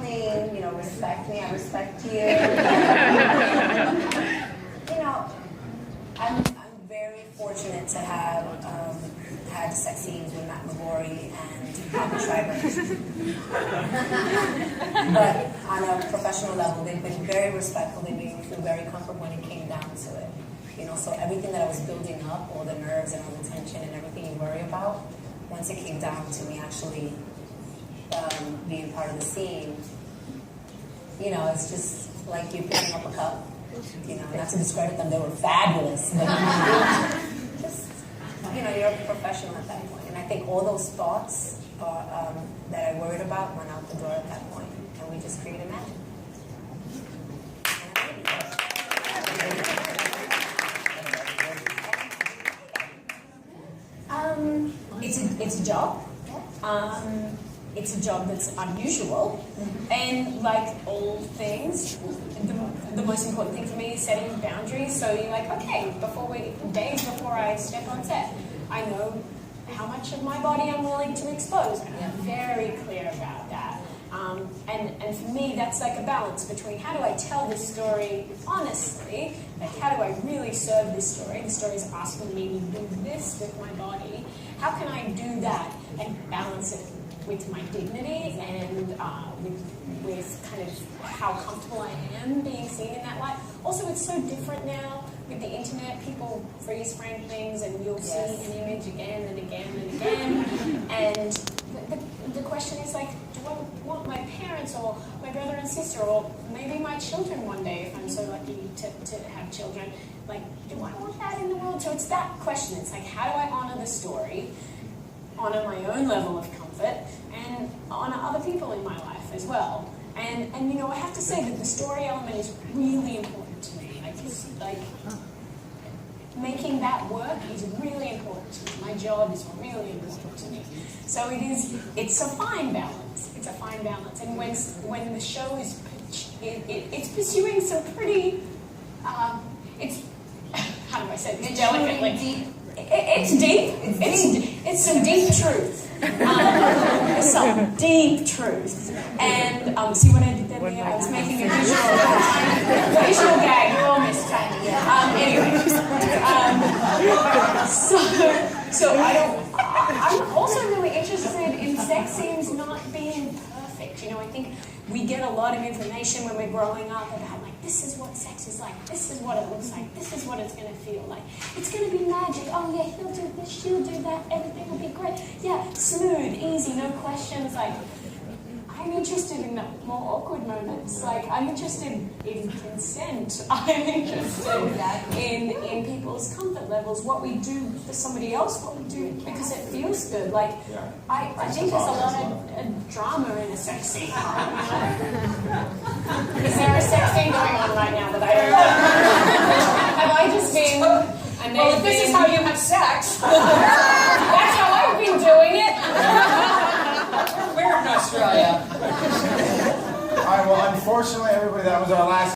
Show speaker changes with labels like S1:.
S1: clean, respect me, I respect you. I'm very fortunate to have had sex scenes with Matt McGorry and Papa Schreiber. But on a professional level, they've been very respectful. They made me feel very comfortable when it came down to it. So everything that I was building up, all the nerves and all the tension and everything you worry about, once it came down to me actually being part of the scene, it's just like you picking up a cup. Not to discredit them, they were fabulous. But, you're a professional at that point. And I think all those thoughts that I worried about went out the door at that point. And we just created magic. It's a job. It's a job that's unusual, and like all things, the most important thing for me is setting boundaries. So you're like, okay, days before I step on set, I know how much of my body I'm willing to expose, and I'm very clear about that. And for me, that's like a balance between how do I tell this story honestly, like how do I really serve this story? The story is asking me to do this with my body. How can I do that and balance it with my dignity and with kind of how comfortable I am being seen in that light? Also, it's so different now with the internet. People freeze frame things and you'll see an image again and again and again. And the question is like, do I want my parents or my brother and sister or maybe my children one day, if I'm so lucky to have children, like, do I want that in the world? So it's that question. It's like, how do I honor the story, honor my own level of comfort, and honor other people in my life as well? And I have to say that the story element is really important to me. Like making that work is really important to me. My job is really important to me. So it's a fine balance. It's a fine balance. And when the show is, it's pursuing some pretty, how do I say this delicately? It's deep. It's some deep truth. Some deep truth. And see what I did there? I was making a visual gag. You all missed that. Anyway. So I'm also really interested in sex scenes not being perfect. I think we get a lot of information when we're growing up about like, this is what sex is like, this is what it looks like, this is what it's going to feel like. It's going to be magic. Oh yeah, he'll do this, she'll do that, everything will be great. Yeah, smooth, easy, no questions. Like, I'm interested in the more awkward moments. Like, I'm interested in consent. I'm interested in people's comfort levels, what we do for somebody else, what we do because it feels good. Like, I think there's a lot of drama in a sex scene. Is there a sex scene going on right now that I don't know? Have I just been... Well, if this is how you have sex, that's how I've been doing it. We're in Australia.
S2: All right, well, unfortunately, everybody, that was our last